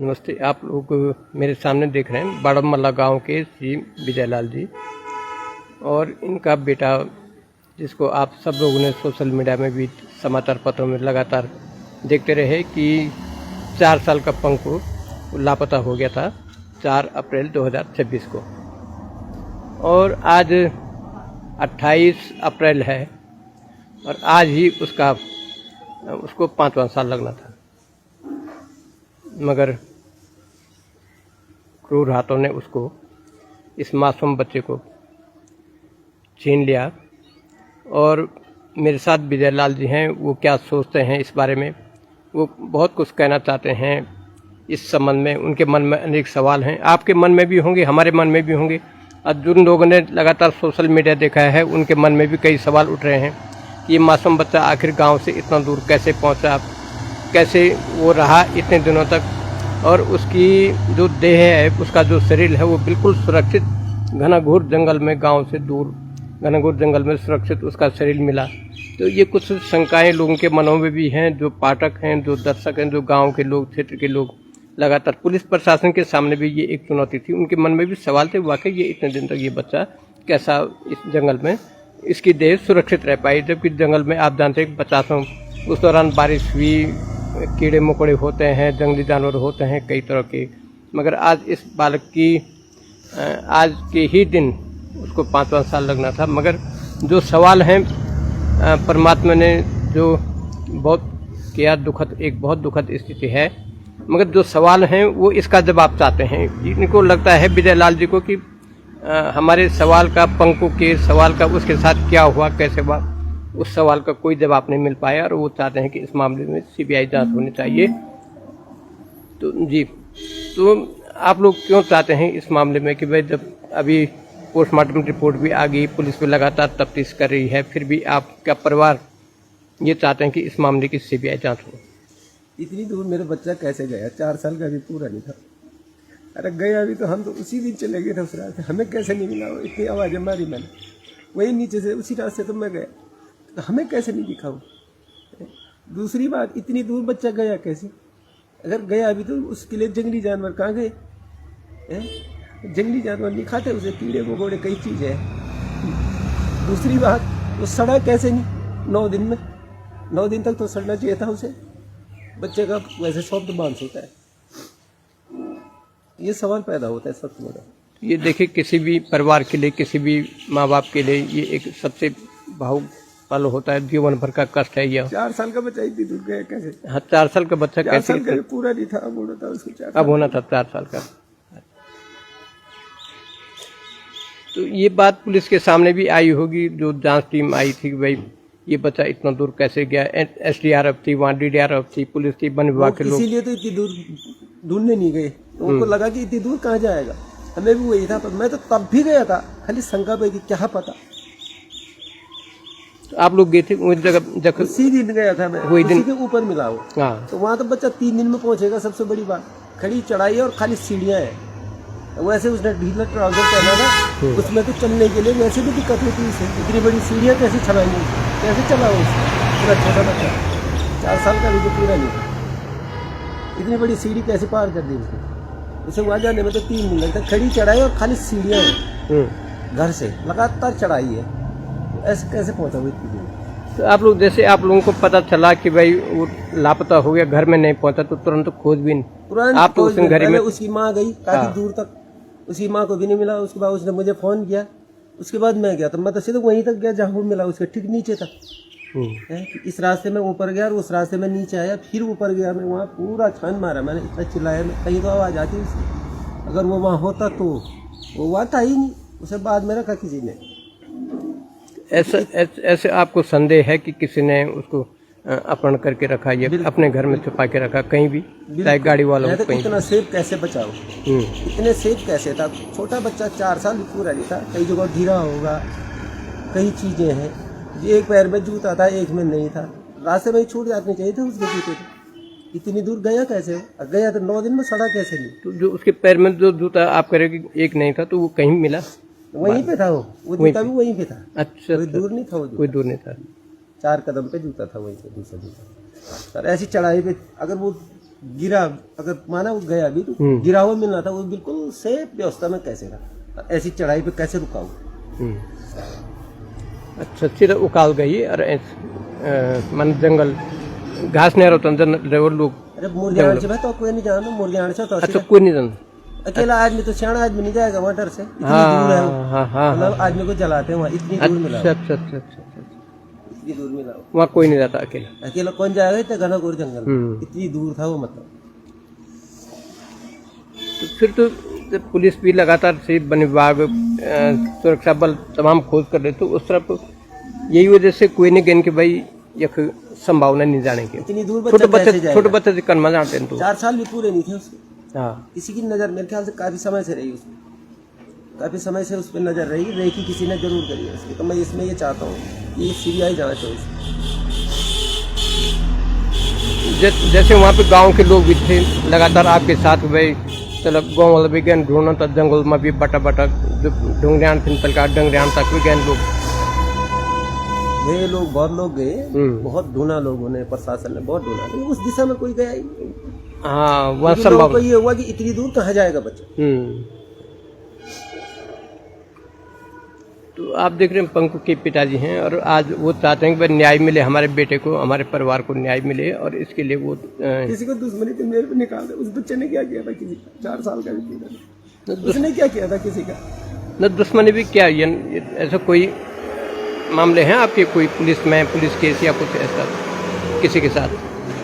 नमस्ते। आप लोग मेरे सामने देख रहे हैं बाड़मल्ला गांव के श्री विजयलाल जी और इनका बेटा, जिसको आप सब लोगों ने सोशल मीडिया में भी समाचार पत्रों में लगातार देखते रहे कि 4 साल का पंकु लापता हो गया था 4 अप्रैल 2026 को, और आज 28 अप्रैल है और आज ही उसको 5वां साल लगना था, मगर क्रूर हाथों ने उसको, इस मासूम बच्चे को छीन लिया। और मेरे साथ विजयलाल जी हैं, वो क्या सोचते हैं इस बारे में, वो बहुत कुछ कहना चाहते हैं इस संबंध में। उनके मन में अनेक सवाल हैं, आपके मन में भी होंगे, हमारे मन में भी होंगे, और जिन लोगों ने लगातार सोशल मीडिया देखा है उनके मन में भी कई सवाल उठ रहे हैं कि ये मासूम बच्चा आखिर गांव से इतना दूर कैसे पहुंचा, कैसे वो रहा इतने दिनों तक, और उसकी जो देह है, उसका जो शरीर है, वो बिल्कुल सुरक्षित घनघोर जंगल में, गांव से दूर घनघोर जंगल में सुरक्षित उसका शरीर मिला। तो ये कुछ शंकाएं लोगों के मनों में भी हैं, जो पाठक हैं, जो दर्शक हैं, जो गांव के लोग, क्षेत्र के लोग, लगातार पुलिस प्रशासन के सामने भी ये एक चुनौती थी। उनके मन में भी सवाल थे, वाकई ये इतने दिन तक ये बच्चा कैसा इस जंगल में, इसकी देह सुरक्षित रह पाई, जबकि जंगल में आप जानते हैं बच्चा, उस दौरान बारिश हुई, कीड़े मकोड़े होते हैं, जंगली जानवर होते हैं कई तरह के, मगर आज इस बालक की आज के ही दिन उसको 5वां साल लगना था। मगर जो सवाल हैं, परमात्मा ने जो बहुत किया, एक बहुत दुखद स्थिति है, मगर जो सवाल हैं वो इसका जवाब चाहते हैं। इनको लगता है विजयलाल जी को कि हमारे सवाल का, पंकु के सवाल का, उसके साथ क्या हुआ, कैसे हुआ, उस सवाल का कोई जवाब नहीं मिल पाया, और वो चाहते हैं कि इस मामले में सीबीआई जांच होनी चाहिए। तो जी, तो आप लोग क्यों चाहते हैं इस मामले में कि भाई, जब अभी पोस्टमार्टम रिपोर्ट भी आ गई, पुलिस भी लगातार तफ्तीश कर रही है, फिर भी आपका परिवार ये चाहते हैं कि इस मामले की सीबीआई जांच हो? इतनी दूर मेरा बच्चा कैसे गया? 4 साल का भी पूरा नहीं था। अरे गया भी तो हम तो उसी दिन चले गए थे उस रास्ते, हमें कैसे नहीं मिला? इतनी आवाज़ें मारी मैंने, वही नीचे से उसी रास्ते तो मैं गया, तो हमें कैसे नहीं दिखा वो? दूसरी बात, इतनी दूर बच्चा गया कैसे? अगर गया भी तो उसके लिए जंगली जानवर कहाँ गए? जंगली जानवर नहीं खाते उसे, कीड़े मकोड़े कई चीज़ें हैं। दूसरी बात, वो सड़ा कैसे नहीं 9 दिन में? 9 दिन तक तो सड़ना चाहिए था उसे। बच्चे का वैसे सॉफ्ट मांस होता है, ये सवाल पैदा होता है सब मेरा। ये देखिए, किसी भी परिवार के लिए, किसी भी माँ बाप के लिए ये एक सबसे भावुक पल होता है, जीवन भर का कष्ट है यह। 4 साल का बच्चा इतनी दूर गया कैसे? हाँ, 4 साल का बच्चा कैसे? 4 साल का पूरा नहीं था, अब होना था उसको 4 अब होना था 4 साल का। तो ये बात पुलिस के सामने भी आई होगी, जो जांच टीम आई थी कि भाई ये बच्चा इतना दूर कैसे गया। SDRF थी वहाँ, DDRF थी, पुलिस थी, वन विभाग के लोग, इसीलिए तो इतनी दूर ढूंढने नहीं गए। तो उनको लगा कि इतनी दूर कहाँ जाएगा, हमें भी वही था, पर मैं तो तब भी गया था, खाली शंका पे कि क्या पता। तो आप लोग गए थे उस जगह? उसी दिन गया था मैं, वही दिन के ऊपर मिला वो। हाँ, तो वहाँ तो बच्चा 3 दिन में पहुंचेगा। सबसे बड़ी बात, खड़ी चढ़ाई है और खाली सीढ़ियाँ हैं। वैसे उसने ढीला ट्राउजर पहना था, उसमें तो चलने के लिए वैसे भी दिक्कत होती है उसे। इतनी बड़ी सीढ़ियाँ कैसे चलाएंगे, कैसे चला उसको? पूरा छोटा बच्चा 4 साल का भी तो पूरा नहीं था, इतनी बड़ी सीढ़ी कैसे पार कर दी उसने? उसे वहाँ जाने में तो 3 दिन लगता। खड़ी चढ़ाई और खाली सीढ़ियाँ हैं, घर से लगातार चढ़ाई है, ऐसे कैसे पहुँचा वो इतनी दूर? तो आप लोग, जैसे आप लोगों को पता चला कि भाई वो लापता हो गया, घर में नहीं पहुंचा, तो तुरंत खोजबीन आप तो उस घर में? उसकी माँ गई काफी दूर तक, उसकी माँ को भी नहीं मिला। उसके बाद उसने मुझे फोन किया, उसके बाद मैं गया, तो मैं तो सीधे वहीं तक गया जहाँ वो मिला, उसके ठीक नीचे तक। इस रास्ते में ऊपर गया और उस रास्ते में नीचे आया, फिर ऊपर गया। मैं वहाँ पूरा छान मारा, मैंने इतना चिल्लाया, मैं कहीं तो आवाज़ आती उसकी। अगर वो वहाँ होता तो वो वहाँ था ही नहीं, उसे बाद में रखा किसी ने। ऐसे आपको संदेह है कि किसी ने उसको अपहरण करके रखा, ये अपने घर में छुपा के रखा कहीं भी, चाहे गाड़ी वालों को? इतना सेफ कैसे बचाओ? इतने सेफ कैसे था? छोटा बच्चा 4 साल भी पूरा नहीं था, कई जगह गिरा होगा, कई चीजें हैं। एक पैर में जूता था, एक में नहीं था, रास्ते में ही छूट जाने चाहिए थे उसके जूते थे। इतनी दूर गया कैसे? गया तो 9 दिन में सड़ा कैसे नहीं? तो जो उसके पैर में जो जूता आप कह रहे कि एक नहीं था, तो वो कहीं मिला? वहीं पे था वो जूता भी वहीं पे था। अच्छा, कोई दूर नहीं था वो, कोई दूर नहीं था। 4 कदम पे जूता था वहीं पे, दूसरा जूता। सर ऐसी चढ़ाई पे अगर वो गिरा, अगर माना वो गया भी तो गिरा हुआ मिलना था, वो बिल्कुल सेफ व्यवस्था में कैसे रहा, ऐसी चढ़ाई पे कैसे रुका वो। अच्छा, सीधा उकाल गई और मन जंगल घास नहीं रहता लोग। अरे मुर्गियान से तो कोई नहीं जाना, मुर्गियान से तो अच्छा कोई नहीं जानता, अकेला आदमी तो सियाना आदमी नहीं जाएगा वहाँ डर से, इतनी दूर है वो। मतलब आदमी को जलाते हैं वहाँ, इतनी दूर मिला। अच्छा, इतनी दूर मिला वहाँ कोई नहीं जाता अकेला। अकेला कौन जाएगा इतना घना घोर जंगल, इतनी दूर था वो। मतलब तो फिर तो पुलिस भी लगातार से वन विभाग सुरक्षा बल तमाम खोज कर रहे, तो उस तरफ यही वजह से कोई नहीं गए कि भाई यह संभावना नहीं जाने की। इतनी दूर छोटे बच्चे से कन्मा जानते हैं तो 4 साल भी पूरे नहीं थे उसके। हाँ, किसी की नजर मेरे ख्याल से काफी समय से रही उसमें, काफी समय से उस पर नजर रही कि किसी ने जरूर करी है उसकी। तो मैं इसमें ये चाहता हूँ कि ये सीबीआई जांच हो इसकी। जैसे वहाँ पे गांव के लोग भी थे लगातार आपके साथ, भाई चलो गाँव वाला भी गए ढूंढना था, जंगल में भी बटा ढूंढियान फिनतलका डंगरियान तक भी गए लोग। वे लोग बहुत लोग गए, बहुत ढूंढा लोगों ने, प्रशासन ने बहुत ढूंढा, लेकिन उस दिशा में कोई गया ही नहीं। हाँ, वह संभव ये हुआ कि इतनी दूर कहाँ जाएगा बच्चा। तो आप देख रहे हैं पंकु के पिताजी हैं और आज वो चाहते हैं कि भाई न्याय मिले हमारे बेटे को, हमारे परिवार को न्याय मिले, और इसके लिए वो किसी को दुश्मनी तो मेरे पे निकाल दे। उस बच्चे ने क्या किया था किसी का, 4 साल का भी, उसने क्या किया था किसी का, न दुश्मनी भी क्या, ऐसा कोई मामले हैं आपके, कोई पुलिस केस या कुछ ऐसा किसी के साथ?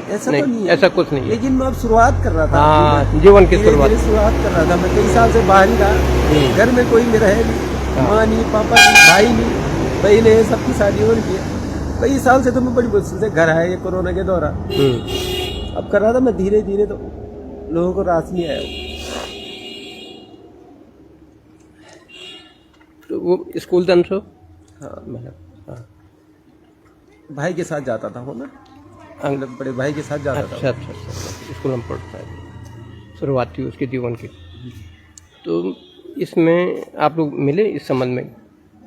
ऐसा तो नहीं है, ऐसा कुछ नहीं है। लेकिन मैं अब शुरुआत कर रहा था। हाँ, जीवन की शुरुआत कर रहा था। मैं कई साल से बाहर ही रहा, घर में कोई मेरा है नहीं, माँ नहीं, पापा नहीं, भाई नहीं, बहन है, सबकी शादी हो रही है। कई साल से तो मैं बड़ी मुश्किल से घर आया, ये कोरोना के दौरान अब कर रहा था मैं धीरे धीरे, तो लोगों को रास नहीं आया। तो वो स्कूल दन सो हाँ, भाई के साथ जाता था वो ना, बड़े भाई के साथ जाता था। अच्छा, स्कूल में पढ़ता है, शुरुआत हुई उसके जीवन की। तो इसमें आप लोग मिले इस संबंध में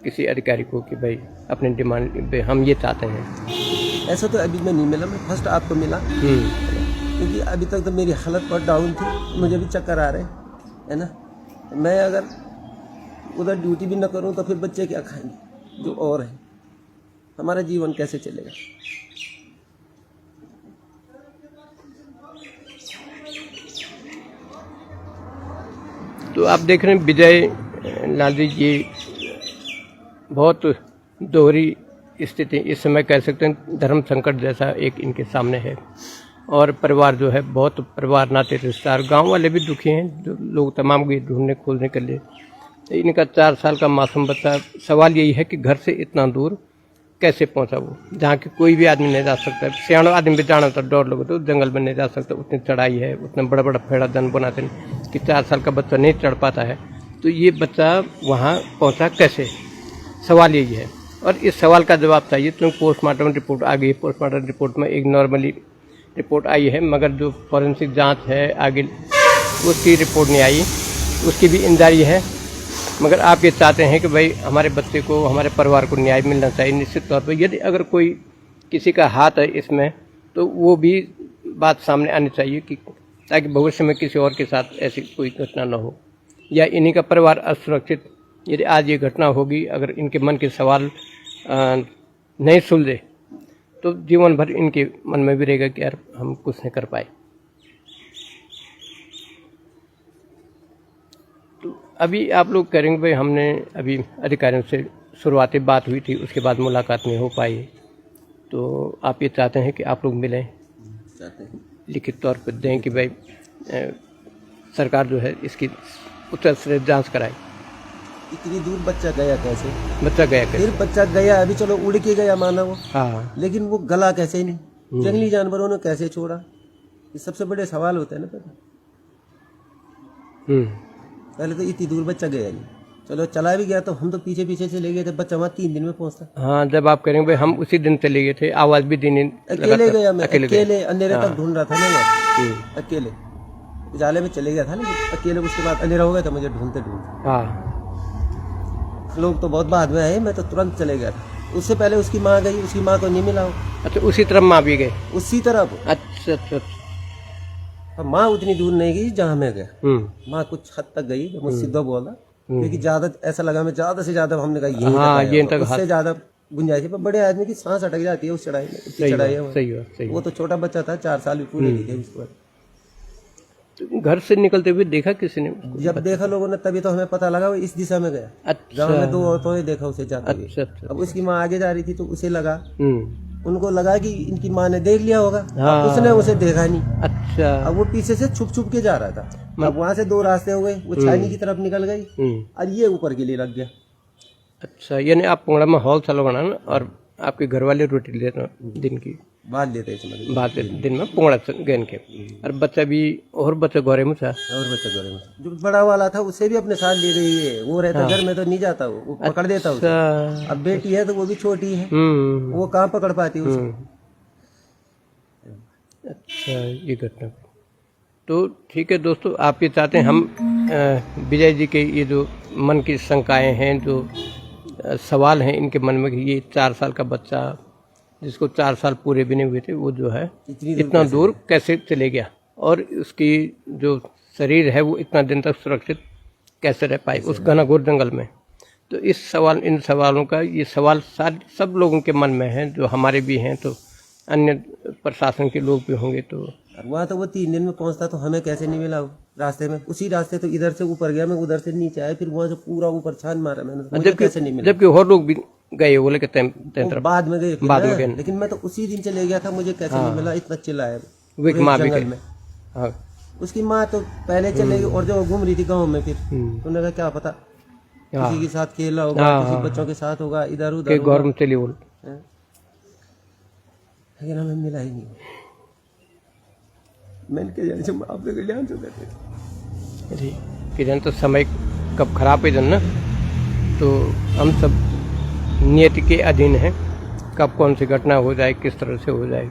किसी अधिकारी को कि भाई अपने डिमांड पे हम ये चाहते हैं? ऐसा तो अभी मैं नहीं मिला, मैं फर्स्ट आपको मिला, क्योंकि अभी तक तो मेरी हालत बहुत डाउन थी, मुझे भी चक्कर आ रहे हैं, है ना। मैं अगर उधर ड्यूटी भी न करूं तो फिर बच्चे क्या खाएंगे जो और है, हमारा जीवन कैसे चलेगा। तो आप देख रहे हैं विजय लाल जी, ये बहुत दोहरी स्थिति इस समय कह सकते हैं, धर्म संकट जैसा एक इनके सामने है, और परिवार जो है बहुत, परिवार नाते रिश्तेदार गांव वाले भी दुखी हैं, जो लोग तमाम गए ढूंढने खोजने के लिए। इनका 4 साल का मासूम बच्चा, सवाल यही है कि घर से इतना दूर कैसे पहुंचा वो, जहाँ की कोई भी आदमी नहीं जा सकता, सियाणा आदमी भी जाना तो डर लगे तो जंगल में नहीं जा सकता, उतनी चढ़ाई है, उतना बड़ा बड़ा फेड़ा दन बनाते हैं कि 4 साल का बच्चा नहीं चढ़ पाता है। तो ये बच्चा वहाँ पहुँचा कैसे, सवाल यही है, और इस सवाल का जवाब चाहिए। तो पोस्टमार्टम रिपोर्ट आ गई, पोस्टमार्टम रिपोर्ट में एक नॉर्मली रिपोर्ट आई है, मगर जो फॉरेंसिक जाँच है आगे उसकी रिपोर्ट नहीं आई, उसकी भी इंतजारी है। मगर आप ये चाहते हैं कि भाई हमारे बच्चे को, हमारे परिवार को न्याय मिलना चाहिए निश्चित तौर पर। यदि अगर कोई किसी का हाथ है इसमें तो वो भी बात सामने आनी चाहिए, कि ताकि भविष्य में किसी और के साथ ऐसी कोई घटना न हो, या इन्हीं का परिवार असुरक्षित। यदि आज ये घटना होगी, अगर इनके मन के सवाल नहीं सुलझे तो जीवन भर इनके मन में भी रहेगा कि यार हम कुछ नहीं कर पाए। अभी आप लोग करेंगे भाई, हमने अभी अधिकारियों से शुरुआती बात हुई थी, उसके बाद मुलाकात नहीं हो पाई, तो आप ये चाहते हैं कि आप लोग मिलें, लिखित तौर पर दें कि भाई सरकार जो है इसकी उच्च से जांच कराए। इतनी दूर बच्चा गया कैसे? फिर बच्चा गया, अभी चलो उड़ के गया माना वो, हाँ, लेकिन वो गला कैसे नहीं, जंगली जानवरों ने कैसे छोड़ा, ये सबसे बड़े सवाल होते हैं ना। पहले तो इतनी दूर बच्चा गया नहीं, चलो चला भी गया तो हम तो पीछे पीछे चले गए थे, बच्चा वहाँ 3 दिन में पहुँचता। हाँ, जब आप करेंगे भाई हम उसी दिन चले गए थे, आवाज भी देने अकेले गया मैं, अकेले अंधेरे तक ढूंढ रहा था ना वहाँ, अकेले उजाले में चले गया था, लेकिन अकेले उसके बाद अंधेरा हो गया था मुझे ढूंढते ढूंढते। हाँ, लोग तो बहुत बाद में आए, मैं तो तुरंत चले गया था। उससे पहले उसकी माँ गई, उसकी माँ को नहीं मिला। अच्छा, उसी तरफ माँ भी गए? उसी तरफ। अच्छा, पर माँ उतनी दूर नहीं गई जहाँ मैं गया। माँ कुछ हद तक गई, मुझसे सीधा बोला, क्योंकि ज्यादा ऐसा लगा मैं ज्यादा से ज्यादा हमने कहा यहीं हाँ, तक आया ये होगा। तक उससे ज्यादा गुंजाइश है, पर बड़े आदमी की सांस अटक जाती है उस चढ़ाई में, इतनी चढ़ाई है वो। सही बात, सही वो तो छोटा बच्चा था, 4 साल भी पूरे नहीं थे उसके बाद। तो घर से निकलते हुए देखा किसी ने? जब देखा लोगों ने तभी तो हमें पता लगा वो इस दिशा में गया। अच्छा जहाँ मैं 2 औरतों ने देखा उसे जाते हुए। अच्छा अच्छा। अब उसकी माँ आगे जा रही थी तो उसे लगा, हम्म, उनको लगा कि इनकी माँ ने देख लिया होगा। हाँ। अब उसने उसे देखा नहीं। अच्छा। अब वो पीछे से छुप छुप के जा रहा था। अब वहां से 2 रास्ते हो गए, वो छानी की तरफ निकल गई और ये ऊपर के लिए लग गया। अच्छा, यानी आप पुंगड़ा में हॉल चालू बना ना, और आपके घर वाले रोटी लेते हैं दिन की बांध लेते हैं इसमें। बात दिन में पुंगड़ा गेन के, और बच्चा भी और बच्चा गोरे में था। और बच्चा गोरे में जो बड़ा वाला था उसे भी अपने साथ ले गई है। वो रहता घर में तो नहीं जाता, वो पकड़ देता उसे। अच्छा। अब बेटी है तो वो भी छोटी है, वो कहाँ पकड़ पाती है उसे। अच्छा, ये घटना। तो ठीक है दोस्तों, आप ये चाहते हैं हम विजय जी के ये जो मन की शंकाएं हैं, जो सवाल हैं इनके मन में, कि ये 4 साल का बच्चा जिसको 4 साल पूरे भी नहीं हुए थे, वो जो है इतना दूर कैसे चले गया, और उसकी जो शरीर है वो इतना दिन तक सुरक्षित कैसे रह पाई उस घनघोर जंगल में। तो इन सवालों का ये सवाल सब लोगों के मन में है, जो हमारे भी हैं, तो अन्य प्रशासन के लोग भी होंगे। तो वहाँ तो वो 3 दिन में पहुँचता तो हमें कैसे नहीं मिला वो रास्ते में। उसी रास्ते तो इधर से ऊपर गया मैं, उधर से नीचे आया, फिर वहाँ से पूरा ऊपर छान मारा मैंने, मुझे कैसे नहीं मिला। जबकि और लोग भी गए बोले कि वो बाद में गए, बाद में गए, लेकिन मैं तो उसी दिन चले गया था, मुझे कैसे नहीं मिला। इतना चिल्लाया माँ भी जंगल में। हाँ। उसकी माँ तो पहले चले गई, और जो घूम रही थी गाँव में, फिर उन्होंने कहा क्या पता किसी के साथ खेला होगा, किसी बच्चों के साथ होगा, इधर उधर गौर में चली बोल, लेकिन हमें मिला ही नहीं। मैंने कहा आप लोग ध्यान से देते कि जन तो समय कब खराब है जन ना, तो हम सब नियति के अधीन हैं, कब कौन सी घटना हो जाए, किस तरह से हो जाए।